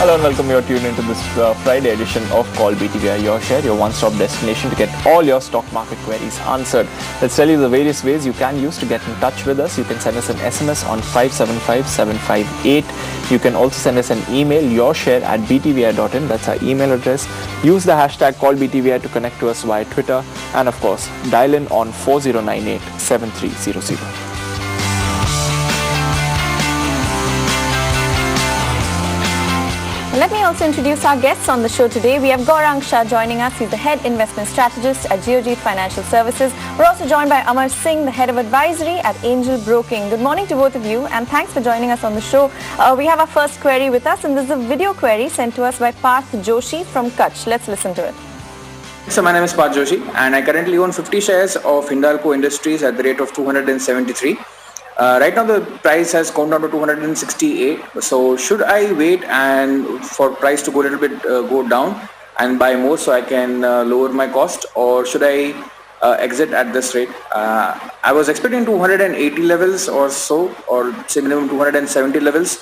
Hello and welcome. You're tuned into this Friday edition of Call BTVi, your share, your one-stop destination to get all your stock market queries answered. Let's tell you the various ways you can use to get in touch with us. You can send us an SMS on 575758. You can also send us an email, your share at btvi.in. That's our email address. Use the hashtag CallBTVi to connect to us via Twitter. And of course, dial in on 4098-7300. Let me also introduce our guests on the show today. We have Gaurang Shah joining us. He's the head investment strategist at Geojit Financial Services. We're also joined by Amar Singh, the head of advisory at Angel Broking. Good morning to both of you and thanks for joining us on the show. We have our first query with us and this is a video query sent to us by Parth Joshi from Kutch. Let's listen to it. So my name is Parth Joshi and I currently own 50 shares of Hindalco Industries at the rate of 273. Right now the price has gone down to 268. So should I wait and for price to go a little bit go down and buy more so I can lower my cost, or should I exit at this rate? I was expecting 280 levels or so, or say minimum 270 levels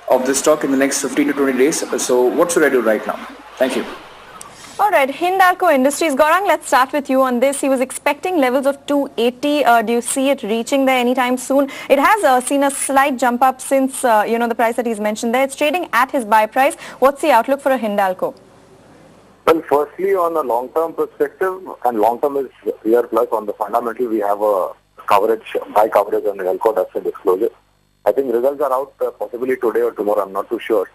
of the stock in the next 15 to 20 days. So what should I do right now? Thank you. All right, Hindalco Industries. Gaurang, let's start with you on this. He was expecting levels of 280. Do you see it reaching there anytime soon? It has seen a slight jump up since, the price that he's mentioned there. It's trading at his buy price. What's the outlook for a Hindalco? Well, firstly, on a long-term perspective, and long-term is year plus, on the fundamental, we have a buy coverage on Hindalco. That's a disclosure. I think results are out possibly today or tomorrow. I'm not too sure.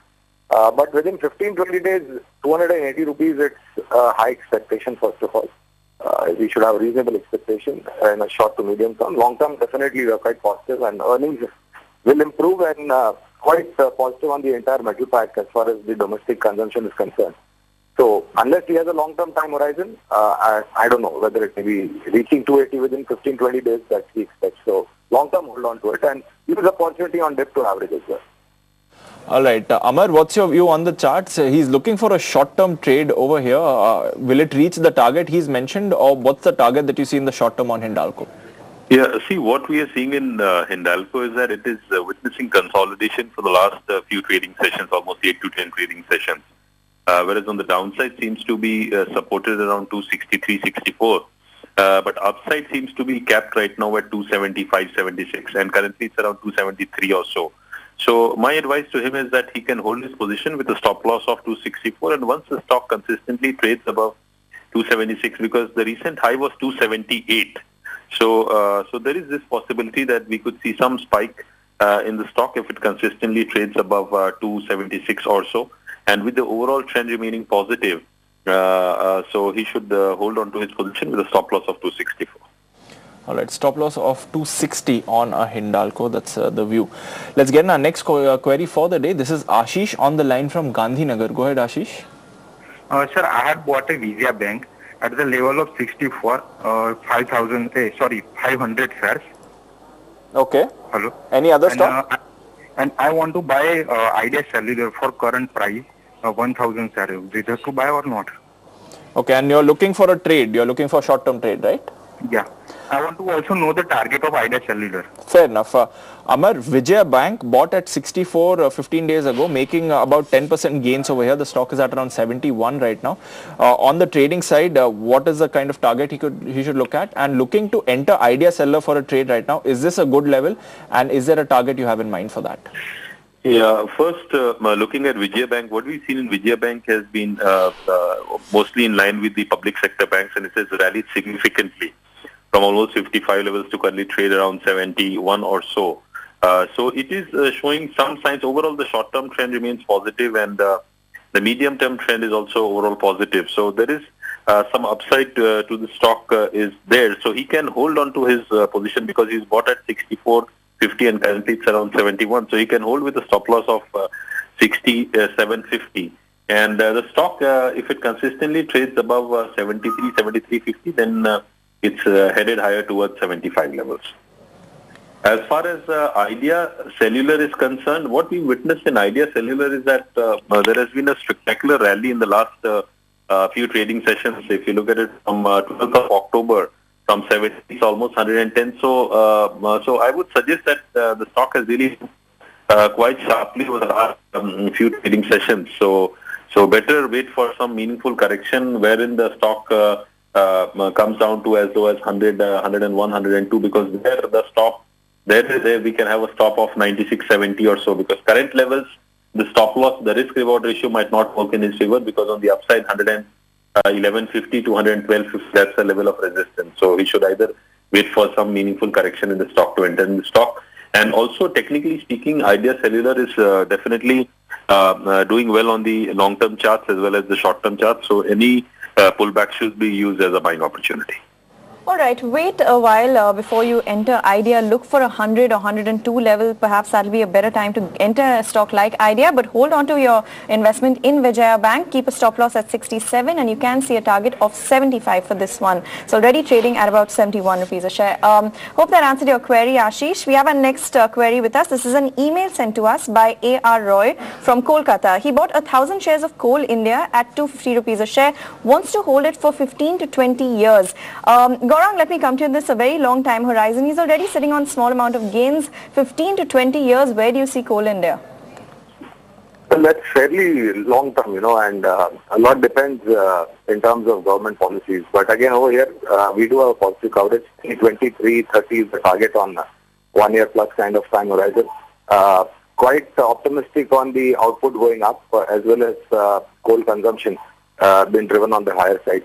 But within 15-20 days, 280 rupees, it's a high expectation, first of all. We should have reasonable expectation in a short to medium term. Long term, definitely we are quite positive and earnings will improve and quite positive on the entire metal pack as far as the domestic consumption is concerned. So unless he has a long-term time horizon, I don't know whether it may be reaching 280 within 15-20 days that he expects. So long-term, hold on to it and use the opportunity on dip to average as well. All right, Amar, what's your view on the charts? He's looking for a short-term trade over here. Will it reach the target he's mentioned, or what's the target that you see in the short term on Hindalco? Yeah, see, what we are seeing in Hindalco is that it is witnessing consolidation for the last few trading sessions, almost 8 to 10 trading sessions. Whereas on the downside seems to be supported around 263, 64. But upside seems to be capped right now at 275, 76, and currently it's around 273 or so. So my advice to him is that he can hold his position with a stop loss of 264, and once the stock consistently trades above 276, because the recent high was 278. So there is this possibility that we could see some spike in the stock if it consistently trades above 276 or so, and with the overall trend remaining positive, so he should hold on to his position with a stop loss of 264. All right, stop loss of 260 on a Hindalco. That's the view. Let's get our next query for the day. This is Ashish on the line from Gandhinagar. Go ahead, Ashish. Sir, I had bought a Visa Bank at the level of 64, 500 shares. Okay. Hello. Any other stock? And I want to buy Idea Cellular for current price of 1,000 shares. Is it to buy or not? Okay, and you're looking for a trade. You're looking for short-term trade, right? Yeah. I want to also know the target of Idea Cellular. Fair enough. Amar, Vijaya Bank bought at 64 15 days ago, making about 10% gains over here. The stock is at around 71 right now. On the trading side, what is the kind of target he should look at? And looking to enter Idea Cellular for a trade right now, is this a good level? And is there a target you have in mind for that? Yeah, first looking at Vijaya Bank, what we've seen in Vijaya Bank has been mostly in line with the public sector banks, and it has rallied significantly from almost 55 levels to currently trade around 71 or so. So it is showing some signs. Overall, the short-term trend remains positive, and the medium-term trend is also overall positive. So there is some upside to the stock is there. So he can hold on to his position because he's bought at 64.50 and currently it's around 71. So he can hold with a stop loss of 67.50. And the stock, if it consistently trades above 73, 73.50, then it's headed higher towards 75 levels. As far as Idea Cellular is concerned, what we witnessed in Idea Cellular is that there has been a spectacular rally in the last few trading sessions. If you look at it from 12th of October, from 70 to almost 110. So I would suggest that the stock has really quite sharply over the last few trading sessions. So better wait for some meaningful correction wherein the stock comes down to as low as 100, 101, 102, because there we can have a stop of 96.70 or so, because current levels, the stop loss, the risk reward ratio might not work in his favor, because on the upside 111.50 to 112.50, that's the level of resistance. So he should either wait for some meaningful correction in the stock to enter in the stock. And also, technically speaking, Idea Cellular is definitely doing well on the long-term charts as well as the short-term charts. So any pullback should be used as a buying opportunity. All right, wait a while before you enter Idea. Look for 100 or 102 level. Perhaps that'll be a better time to enter a stock like Idea. But hold on to your investment in Vijaya Bank. Keep a stop loss at 67, and you can see a target of 75 for this one. It's already trading at about 71 rupees a share. Hope that answered your query, Ashish. We have our next query with us. This is an email sent to us by A.R. Roy from Kolkata. He bought 1,000 shares of Coal India at 250 rupees a share. Wants to hold it for 15 to 20 years. Gaurang, let me come to you. This is a very long time horizon. He's already sitting on small amount of gains. 15 to 20 years, where do you see Coal India? Well, that's fairly long term, and a lot depends in terms of government policies. But again, over here, we do have a positive coverage. 320, 330 is the target on 1 year plus kind of time horizon. Quite optimistic on the output going up, as well as coal consumption been driven on the higher side.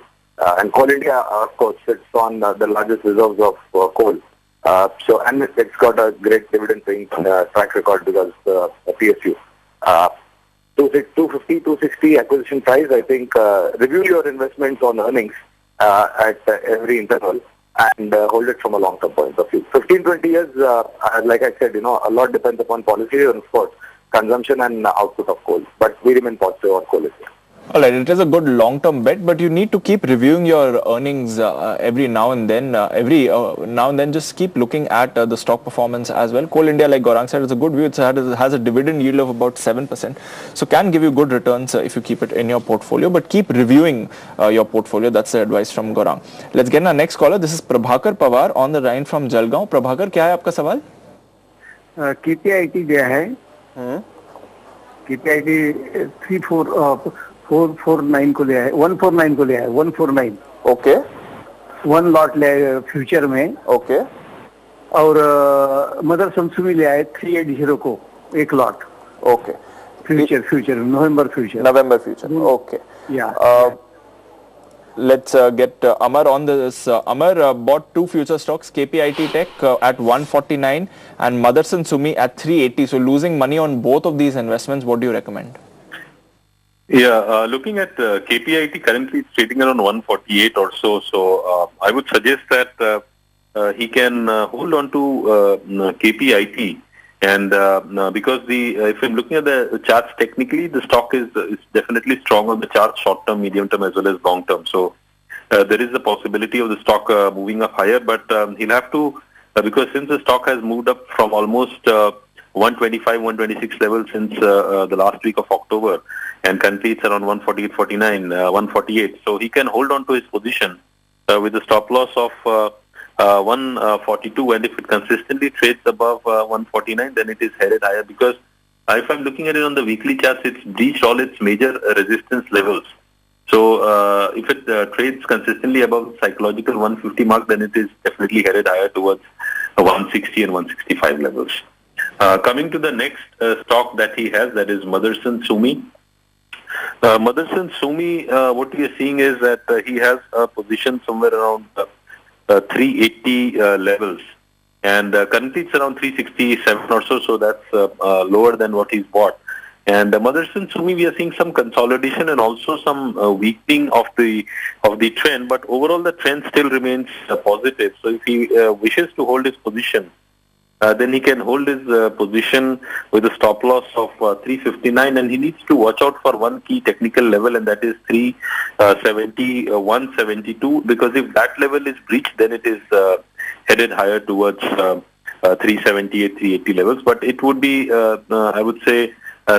And Coal India, of course, sits on the largest reserves of coal. And it's got a great dividend-paying track record because PSU. 250, 260 acquisition price, I think review your investments on earnings at every interval and hold it from a long-term point of view. 15, 20 years, like I said, a lot depends upon policy and, of course, consumption and output of coal. But we remain positive on Coal India. All right, it is a good long-term bet, but you need to keep reviewing your earnings every now and then. Just keep looking at the stock performance as well. Coal India, like Gaurang said, is a good view. It has a dividend yield of about 7%. So can give you good returns if you keep it in your portfolio, but keep reviewing your portfolio. That's the advice from Gaurang. Let's get our next caller. This is Prabhakar Pawar on the line from Jalgaon. Prabhakar, क्या है आपका सवाल? KPIT दिया है. KPIT 449 को ले आए, 149 को ले आए, 149. ओके. 1 लॉट ले आए फ्यूचर में. ओके. और मदर समसुमी ले आए 380 को 1 lot. Okay. Future November future. Okay. Yeah. Let's get Amar on this. Amar bought 2 future stocks, KPIT Tech at 149 and Motherson Sumi at 380. So losing money on both of these investments, what do you recommend? Yeah, looking at KPIT, currently it's trading around 148 or so. So I would suggest that he can hold on to KPIT, and because if I'm looking at the charts technically, the stock is definitely strong on the charts, short term, medium term, as well as long term. So there is the possibility of the stock moving up higher, but he'll have to because since the stock has moved up from almost 125, 126 levels since the last week of October, and currently it's around 148, 49, 148. So he can hold on to his position with a stop loss of 142, and if it consistently trades above 149, then it is headed higher, because if I'm looking at it on the weekly charts, it's breached all its major resistance levels. So if it trades consistently above the psychological 150 mark, then it is definitely headed higher towards 160 and 165 levels. Coming to the next stock that he has, that is Motherson Sumi. Motherson Sumi, what we are seeing is that he has a position somewhere around 380 levels, and currently it's around 367 or so, so that's lower than what he's bought. And Motherson Sumi, we are seeing some consolidation and also some weakening of the trend, but overall the trend still remains positive. So if he wishes to hold his position, then he can hold his position with a stop loss of 359, and he needs to watch out for one key technical level, and that is 370, 172, because if that level is breached, then it is headed higher towards 378, 380 levels. But it would be, I would say,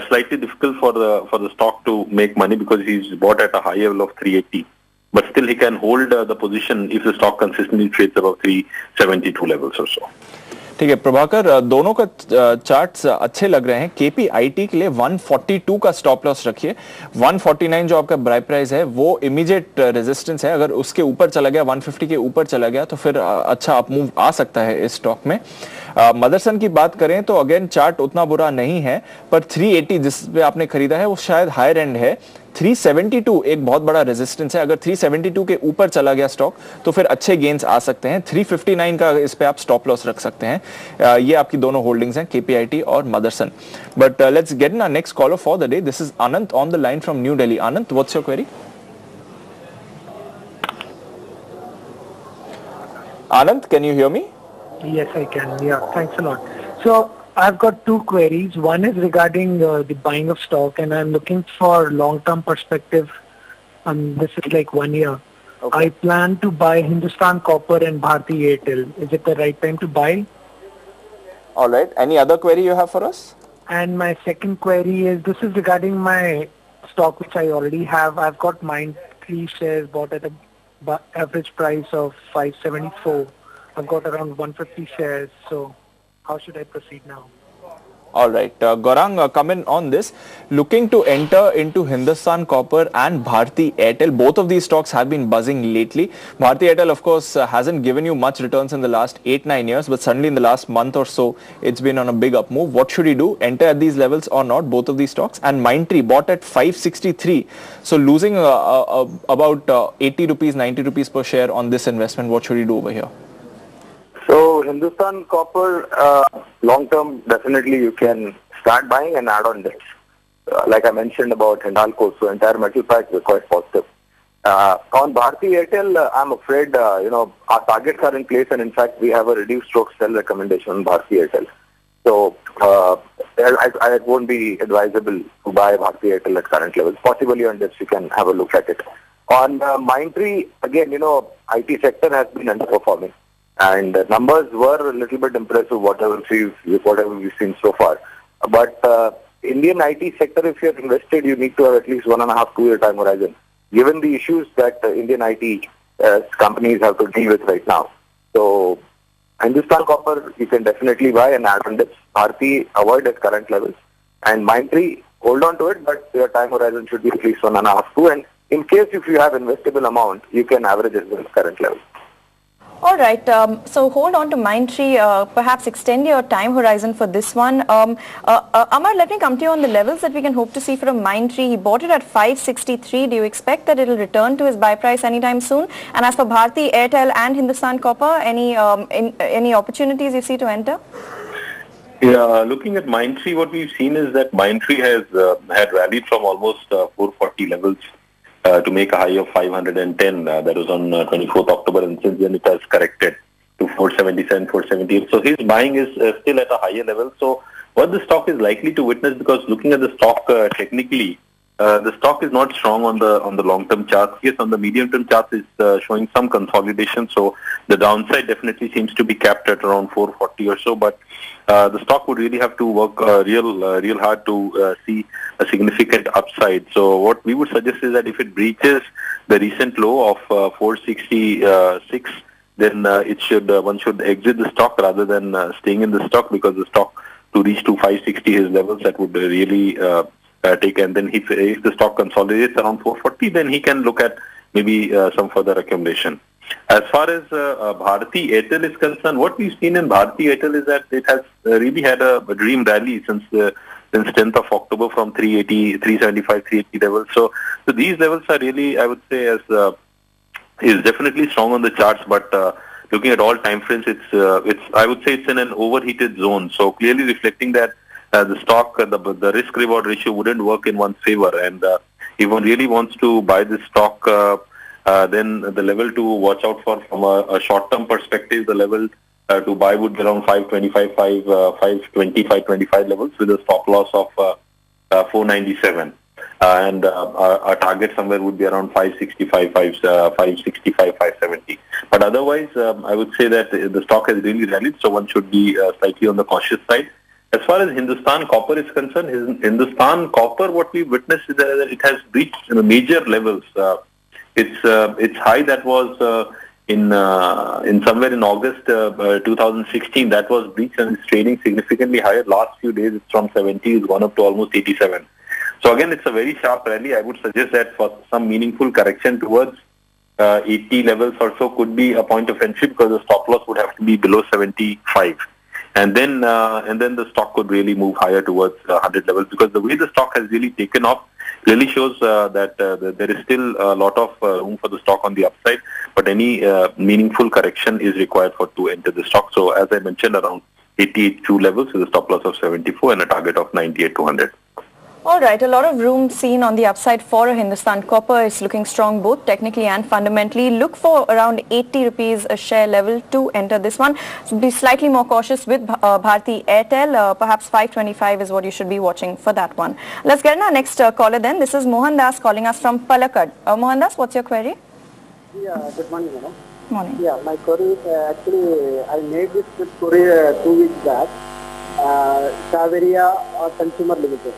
slightly difficult for the stock to make money, because he's bought at a high level of 380. But still, he can hold the position if the stock consistently trades above 372 levels or so. ठीक है प्रभाकर, दोनों का charts अच्छे लग रहे हैं। KPIT के लिए 142 का स्टॉप लॉस रखिए। 149 जो आपका बाय प्राइस है वो इमीडिएट रेजिस्टेंस है। अगर उसके ऊपर चला गया, 150 के ऊपर चला गया तो फिर अच्छा अपमूव आ सकता है इस स्टॉक में। मदरसन की बात करें तो अगेन चार्ट उतना बुरा नहीं है, पर 380 जिस पे आपने खरीदा है वो शायद हायर एंड है। 372 एक बहुत बड़ा रेजिस्टेंस है। अगर 372 के ऊपर चला गया स्टॉक तो फिर अच्छे गेन्स आ सकते हैं। 359 का इस पे आप स्टॉप लॉस रख सकते हैं। ये आपकी दोनों होल्डिंग्स हैं, केपीआईटी और Motherson. But let's get in our next caller for the day. This is Anant on the line from New Delhi. Anant, what's your query? Anand, can you hear me? Yes, I can. Yeah, thanks a lot. So I've got two queries. One is regarding the buying of stock, and I'm looking for long-term perspective. This is like 1 year. Okay. I plan to buy Hindustan Copper and Bharti Airtel. Is it the right time to buy? All right. Any other query you have for us? And my second query is, this is regarding my stock which I already have. I've got mine 3 shares bought at a average price of 574. I've got around 150 shares. So how should I proceed now? All right, Gaurang, come in on this. Looking to enter into Hindustan Copper and Bharti Airtel. Both of these stocks have been buzzing lately. Bharti Airtel, of course, hasn't given you much returns in the last 8-9 years, but suddenly in the last month or so, it's been on a big up move. What should he do? Enter at these levels or not? Both of these stocks. And Mindtree bought at 563. So losing about 80 rupees, 90 rupees per share on this investment. What should he do over here? So Hindustan Copper, long term, definitely you can start buying and add on this. Like I mentioned about Hindalco, so entire metal price is quite positive. On Bharti Airtel, I'm afraid, our targets are in place, and in fact, we have a reduced stroke sell recommendation on Bharti Airtel. So I won't be advisable to buy Bharti Airtel at current levels. Possibly on this, you can have a look at it. On Mindtree, again, IT sector has been underperforming. And the numbers were a little bit impressive, whatever we've seen so far. But Indian IT sector, if you're invested, you need to have at least 1.5-2 year time horizon, given the issues that Indian IT companies have to deal with right now. So Hindustan Copper, you can definitely buy and add on this. Bharti, avoid at current levels. And Mindtree, hold on to it, but your time horizon should be at least 1.5-2. And in case if you have investable amount, you can average at the current level. All right, so hold on to Mindtree, perhaps extend your time horizon for this one. Amar, let me come to you on the levels that we can hope to see from Mindtree. He bought it at 563. Do you expect that it will return to his buy price anytime soon? And as for Bharti Airtel and Hindustan Copper, any opportunities you see to enter? Yeah, looking at Mindtree, what we've seen is that Mindtree has had rallied from almost 440 levels to make a high of 510. That was on 24th October, and since then it has corrected to 477, 478. So his buying is still at a higher level. So what the stock is likely to witness, because looking at the stock technically, the stock is not strong on the long-term charts. Yes, on the medium-term charts is showing some consolidation. So the downside definitely seems to be capped at around 440 or so. But the stock would really have to work real hard to see a significant upside. So what we would suggest is that if it breaches the recent low of 466, then one should exit the stock rather than staying in the stock, because the stock to reach to 560 is levels that would really take. And then if the stock consolidates around 440, then he can look at maybe some further accumulation. As far as Bharti Airtel is concerned, what we've seen in Bharti Airtel is that it has really had a dream rally since 10th of October from 380, 375, 380 levels. So these levels are really, I would say, is definitely strong on the charts. But looking at all time frames, I would say it's in an overheated zone. So clearly reflecting that the stock, the risk reward ratio wouldn't work in one's favor. And if one really wants to buy this stock, then the level to watch out for from a short-term perspective, the level to buy would be around 525, 520, 525 levels with a stop loss of 497. And our target somewhere would be around 565, 570. But otherwise, I would say that the stock has really rallied, so one should be slightly on the cautious side. As far as Hindustan Copper is concerned, Hindustan Copper, what we witnessed is that it has reached major levels. Its high that was in somewhere in August 2016, that was breached and it's trading significantly higher. Last few days, it's from 70, it's gone up to almost 87. So again, it's a very sharp rally. I would suggest that for some meaningful correction towards 80 levels or so could be a point of entry, because the stop loss would have to be below 75. And then the stock could really move higher towards 100 levels, because the way the stock has really taken off really shows that there is still a lot of room for the stock on the upside, but any meaningful correction is required to enter the stock. So as I mentioned, around 82 levels with a stop loss of 74 and a target of 98 to 100. All right, a lot of room seen on the upside for Hindustan Copper. It's looking strong both technically and fundamentally. Look for around 80 rupees a share level to enter this one. So be slightly more cautious with Bharti Airtel. Perhaps 525 is what you should be watching for that one. Let's get in our next caller then. This is Mohan Das calling us from Palakkad. Mohan Das, what's your query? Yeah, good morning, madam. Morning. Yeah, my query, actually, I made this query 2 weeks back. Saveria Consumer Limited.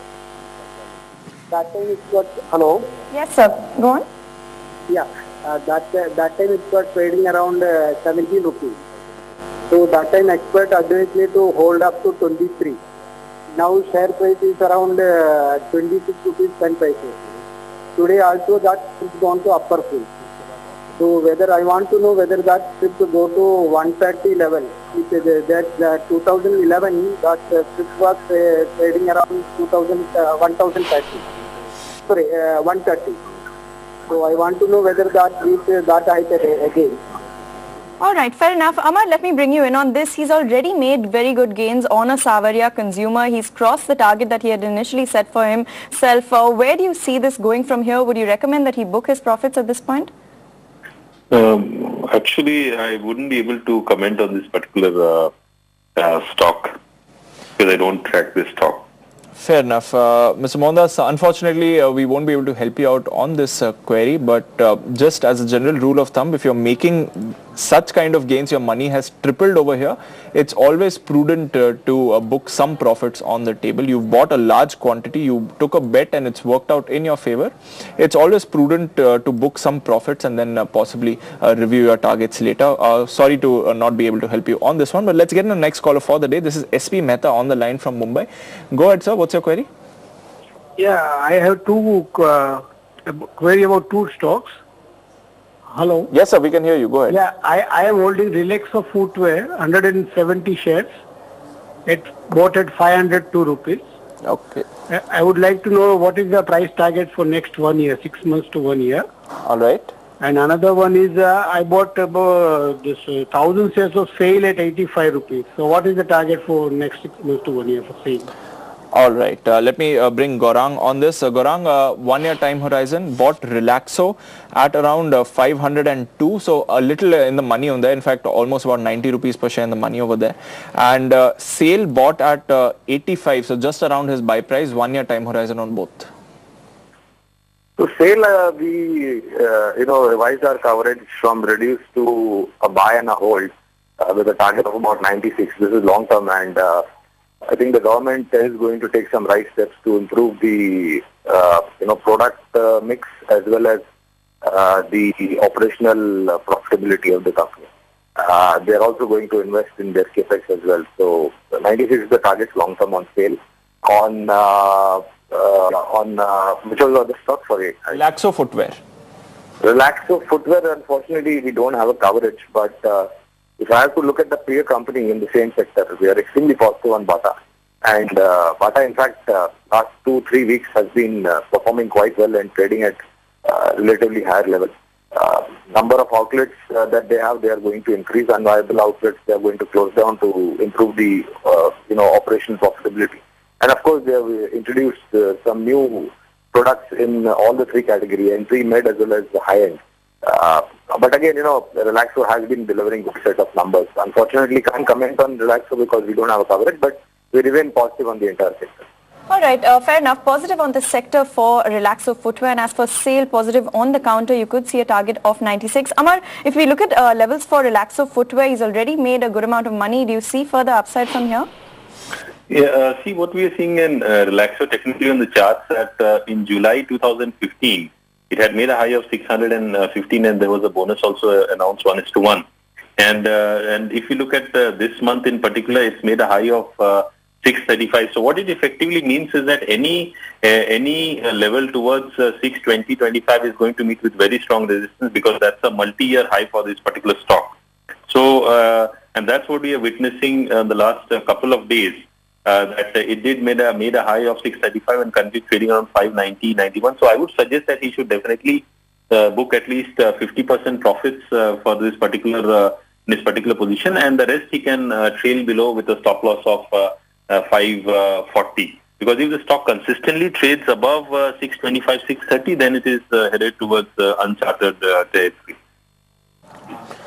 That time it got, hello? Yes, sir. Go on. Yeah, that time it got trading around 17 rupees. So that time expert advised me to hold up to 23. Now share price is around 26 rupees 10 paise. Today also that has gone to upper full. So whether I want to know whether that strip to go to 130 level. That 2011 that strip was trading around 1,030. Sorry, 130. So I want to know whether that reaches that height again. All right, fair enough. Amar, let me bring you in on this. He's already made very good gains on a Savaria consumer. He's crossed the target that he had initially set for himself. Where do you see this going from here? Would you recommend that he book his profits at this point? Actually, I wouldn't be able to comment on this particular stock, because I don't track this stock. Fair enough. Mr. Mohandas, unfortunately, we won't be able to help you out on this query, but just as a general rule of thumb, if you're making such kind of gains, your money has tripled over here, it's always prudent to book some profits on the table. You've bought a large quantity, you took a bet and it's worked out in your favor. It's always prudent to book some profits and then possibly review your targets later. Sorry to not be able to help you on this one, but let's get in the next caller for the day. This is SP Mehta on the line from Mumbai. Go ahead, sir. What's your query? Yeah, I have query about two stocks. Hello. Yes, sir. We can hear you. Go ahead. Yeah, I am holding Relaxo Footwear, 170 shares. It's bought at 502 rupees. Okay. I would like to know what is the price target for next 1 year, 6 months to 1 year. All right. And another one is I bought about this 1,000 shares of sale at 85 rupees. So what is the target for next 6 months to 1 year for sale? All right. Let me bring Gaurang on this. Gaurang, 1 year time horizon, bought Relaxo at around 502. So a little in the money on there. In fact, almost about 90 rupees per share in the money over there. And sale bought at 85. So just around his buy price, 1 year time horizon on both. So sale, we revised our coverage from reduced to a buy and a hold with a target of about 96. This is long term, and I think the government is going to take some right steps to improve the product mix as well as the operational profitability of the company. They are also going to invest in their capex as well. So 96 is the target long term on sale. On which was the other stock? Sorry. Relaxo Footwear. Relaxo Footwear, unfortunately, we don't have a coverage, but if I have to look at the peer company in the same sector, we are extremely positive on Bata. And Bata, in fact, last 2-3 weeks has been performing quite well and trading at relatively higher level. Number of outlets that they have, they are going to increase. Unviable outlets, they are going to close down to improve the operational profitability. And of course, they have introduced some new products in all the three categories, entry, mid, as well as the high end. But again, Relaxo has been delivering good set of numbers. Unfortunately, can't comment on Relaxo because we don't have a coverage, but we remain positive on the entire sector. All right, fair enough. Positive on the sector for Relaxo Footwear, and as for sale, positive on the counter. You could see a target of 96. Amar, if we look at levels for Relaxo Footwear, he's already made a good amount of money. Do you see further upside from here? Yeah, see what we are seeing in Relaxo technically on the charts that in July 2015, It had made a high of 615, and there was a bonus also announced 1:1. And if you look at this month in particular, it's made a high of 635. So what it effectively means is that any level towards 620-25 is going to meet with very strong resistance, because that's a multi-year high for this particular stock. So and that's what we are witnessing the last couple of days. That it did made a high of 635 and continued trading around 590, 91. So I would suggest that he should definitely book at least 50% profits for this particular position, and the rest he can trail below with a stop loss of 540. Because if the stock consistently trades above 625, 630, then it is headed towards uncharted territory.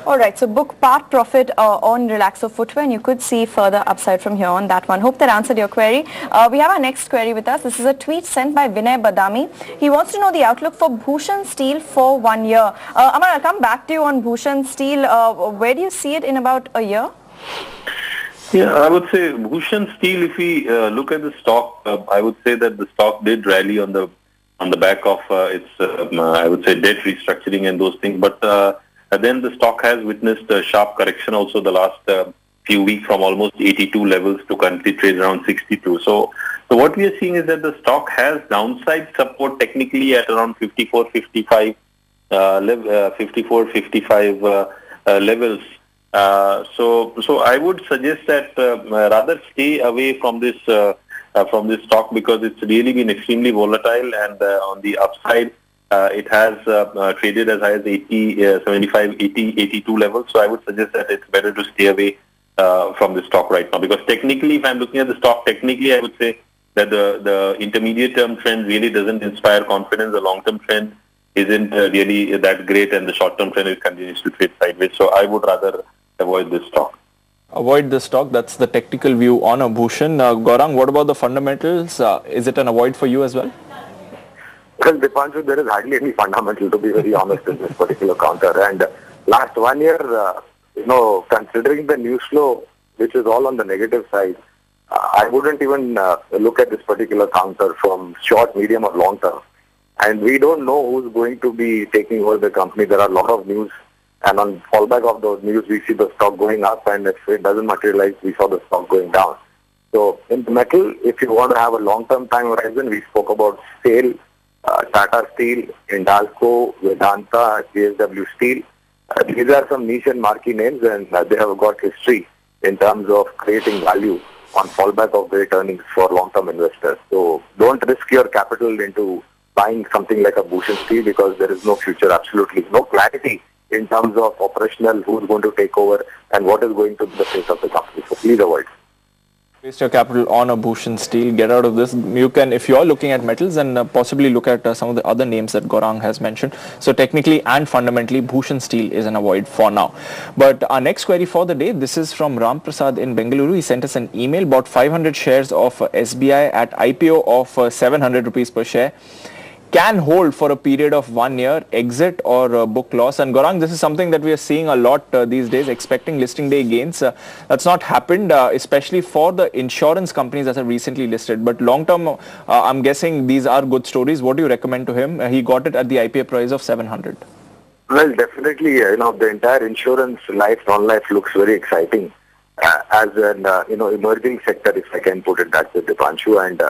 All right, so book part profit on Relaxo Footwear, and you could see further upside from here on that one. Hope that answered your query. We have our next query with us. This is a tweet sent by Vinay Badami. He wants to know the outlook for Bhushan Steel for 1 year. Amar, I'll come back to you on Bhushan Steel. Where do you see it in about a year? Yeah, I would say Bhushan Steel, if we look at the stock, I would say that the stock did rally on the back of its, I would say, debt restructuring and those things. But then the stock has witnessed a sharp correction also the last few weeks, from almost 82 levels to currently trade around 62. So what we are seeing is that the stock has downside support technically at around 54, 55 levels. So I would suggest that rather stay away from this stock, because it's really been extremely volatile, and on the upside it has traded as high as 80, 75, 80, 82 levels. So I would suggest that it's better to stay away from the stock right now, because technically, if I'm looking at the stock technically, I would say that the intermediate term trend really doesn't inspire confidence. The long term trend isn't really that great, and the short term trend continues to trade sideways. So I would rather avoid this stock. Avoid this stock. That's the technical view on a Bhushan. Gaurang, what about the fundamentals? Is it an avoid for you as well? Well, Dipanshu, there is hardly any fundamental, to be very honest, in this particular counter. And last 1 year, considering the news flow, which is all on the negative side, I wouldn't even look at this particular counter from short, medium or long term. And we don't know who's going to be taking over the company. There are a lot of news, and on fallback of those news, we see the stock going up, and if it doesn't materialize, we saw the stock going down. So in the metal, if you want to have a long-term time horizon, we spoke about SAIL, Tata Steel, Hindalco, Vedanta, JSW Steel. These are some niche and marquee names, and they have got history in terms of creating value on fallback of great earnings for long-term investors. So don't risk your capital into buying something like a Bhushan Steel, because there is no future, absolutely no clarity in terms of operational, who's going to take over and what is going to be the fate of the company. So please avoid. Waste your capital on a Bhushan Steel. Get out of this. You can, if you're looking at metals, and possibly look at some of the other names that Gaurang has mentioned. So technically and fundamentally, Bhushan Steel is an avoid for now. But our next query for the day, this is from Ram Prasad in Bengaluru. He sent us an email, bought 500 shares of SBI at IPO of 700 rupees per share. Can hold for a period of 1 year, exit or book loss. And Gaurang, this is something that we are seeing a lot these days, expecting listing day gains. That's not happened, especially for the insurance companies that have recently listed. But long term, I'm guessing these are good stories. What do you recommend to him? He got it at the IPO price of 700. Well, definitely, the entire insurance, life, non-life looks very exciting as an, emerging sector, if I can put it that way, Dipanshu. And,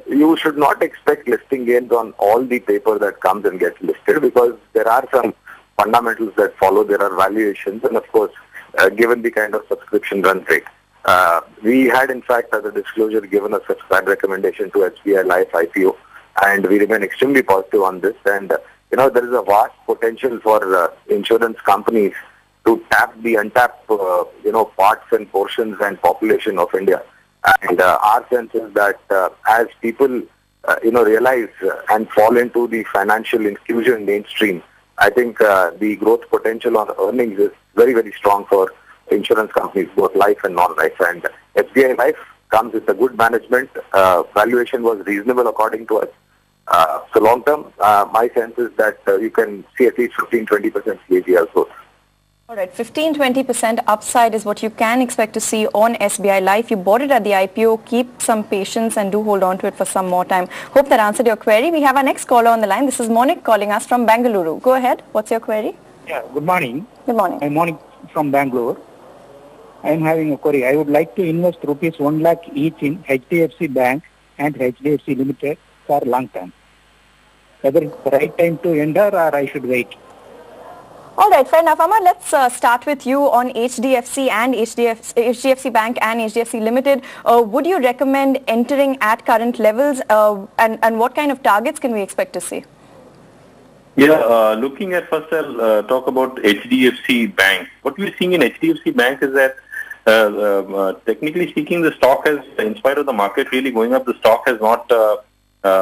you should not expect listing gains on all the paper that comes and gets listed, because there are some fundamentals that follow. There are valuations, and of course, given the kind of subscription run rate. We had, in fact, as a disclosure, given a subscribe recommendation to HDFC Life IPO, and we remain extremely positive on this. And, there is a vast potential for insurance companies to tap the untapped, parts and portions and population of India. And our sense is that as people, realize and fall into the financial inclusion mainstream, I think the growth potential on earnings is very, very strong for insurance companies, both life and non-life. And SBI Life comes with a good management. Valuation was reasonable according to us. So long term, my sense is that you can see at least 15-20% CAGR growth. All right, 15-20% upside is what you can expect to see on SBI Life. You bought it at the IPO. Keep some patience and do hold on to it for some more time. Hope that answered your query. We have our next caller on the line. This is Monik calling us from Bengaluru. Go ahead. What's your query? Yeah, good morning. Good morning. I'm Monik from Bangalore. I'm having a query. I would like to invest rupees 1 lakh each in HDFC Bank and HDFC Limited for long term. Whether it's the right time to enter or I should wait. All right, fair enough. Amar, let's start with you on HDFC and HDFC Bank and HDFC Limited. Would you recommend entering at current levels and what kind of targets can we expect to see? Yeah, looking at first, I'll talk about HDFC Bank. What we're seeing in HDFC Bank is that technically speaking, the stock has, in spite of the market really going up, the stock has not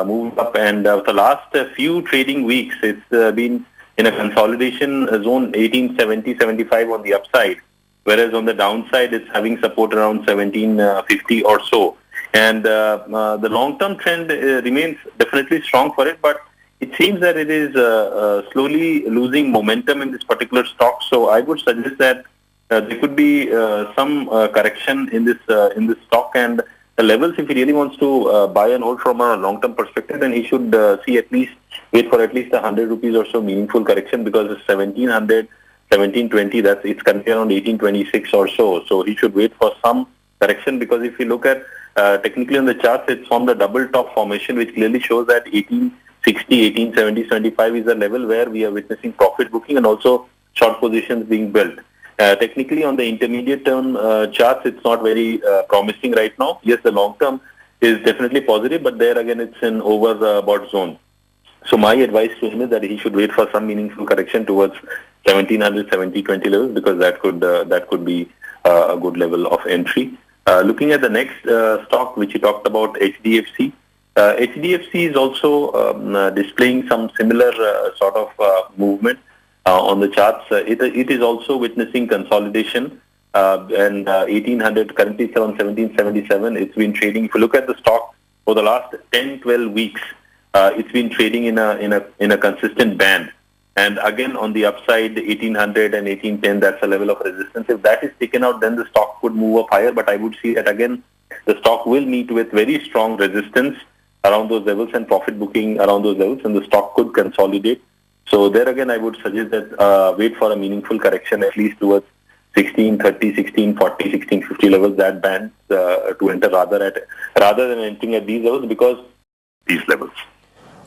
moved up. And the last few trading weeks, it's been in a consolidation zone 1870-75 on the upside, whereas on the downside it's having support around 1750 or so. And the long-term trend remains definitely strong for it, but it seems that it is slowly losing momentum in this particular stock. So I would suggest that there could be some correction in this stock, and the levels, if he really wants to buy and hold from a long-term perspective, then he should wait for at least 100 rupees or so meaningful correction, because it's 1700, 1720, it's currently around 1826 or so. So he should wait for some correction, because if you look at technically on the charts, it's on the double top formation, which clearly shows that 1860, 1870, 75 is a level where we are witnessing profit booking and also short positions being built. Technically on the intermediate term charts, it's not very promising right now. Yes, the long term is definitely positive, but there again it's in overbought zone. So my advice to him is that he should wait for some meaningful correction towards 1700, 1720 levels, because that could be a good level of entry. Looking at the next stock which you talked about, HDFC. HDFC is also displaying some similar sort of movement on the charts. It is also witnessing consolidation, and 1800 currently it's around 1777. It's been trading. If you look at the stock for the last 10-12 weeks, it's been trading in a consistent band. And again on the upside, 1800 and 1810, that's a level of resistance. If that is taken out, then the stock could move up higher. But I would see that again, the stock will meet with very strong resistance around those levels and profit booking around those levels, and the stock could consolidate. So there again, I would suggest that wait for a meaningful correction at least towards 1630, 1640, 1650 levels, that band to enter rather than entering at these levels, because these levels.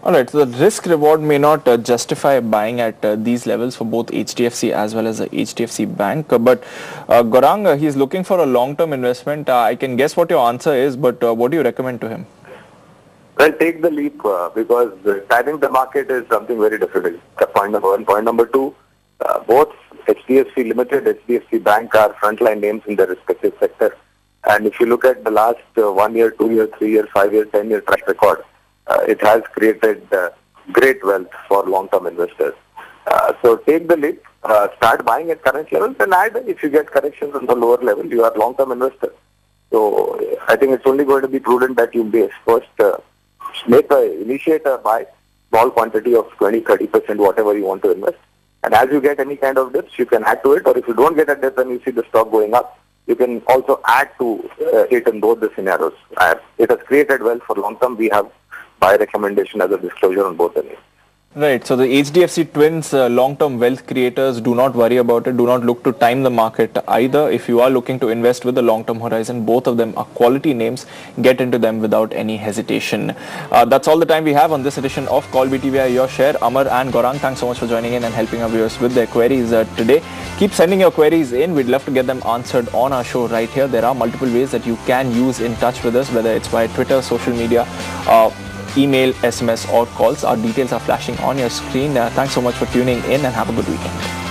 All right, so the risk reward may not justify buying at these levels for both HDFC as well as the HDFC Bank. But Gaurang, he's looking for a long-term investment. I can guess what your answer is, but what do you recommend to him? Well, take the leap because timing the market is something very difficult. Point number one. Point number two, both HDFC Limited, HDFC Bank are frontline names in their respective sector. And if you look at the last 1 year, 2 year, 3 year, 5 year, 10 year track record, it has created great wealth for long-term investors. So take the leap, start buying at current levels, and add if you get corrections on the lower level, you are long-term investor. So I think it's only going to be prudent that you be first initiate a buy, small quantity of 20-30%, whatever you want to invest. And as you get any kind of dips, you can add to it. Or if you don't get a dip and you see the stock going up, you can also add to it in both the scenarios. It has created wealth for long term. We have buy recommendation as a disclosure on both the names. Right. So the HDFC twins, long-term wealth creators, do not worry about it. Do not look to time the market either. If you are looking to invest with a long-term horizon, both of them are quality names. Get into them without any hesitation. That's all the time we have on this edition of Call BTVi Your Share. Amar and Gaurang, thanks so much for joining in and helping our viewers with their queries today. Keep sending your queries in. We'd love to get them answered on our show right here. There are multiple ways that you can use in touch with us, whether it's via Twitter, social media, email, SMS or calls. Our details are flashing on your screen. Thanks so much for tuning in and have a good weekend.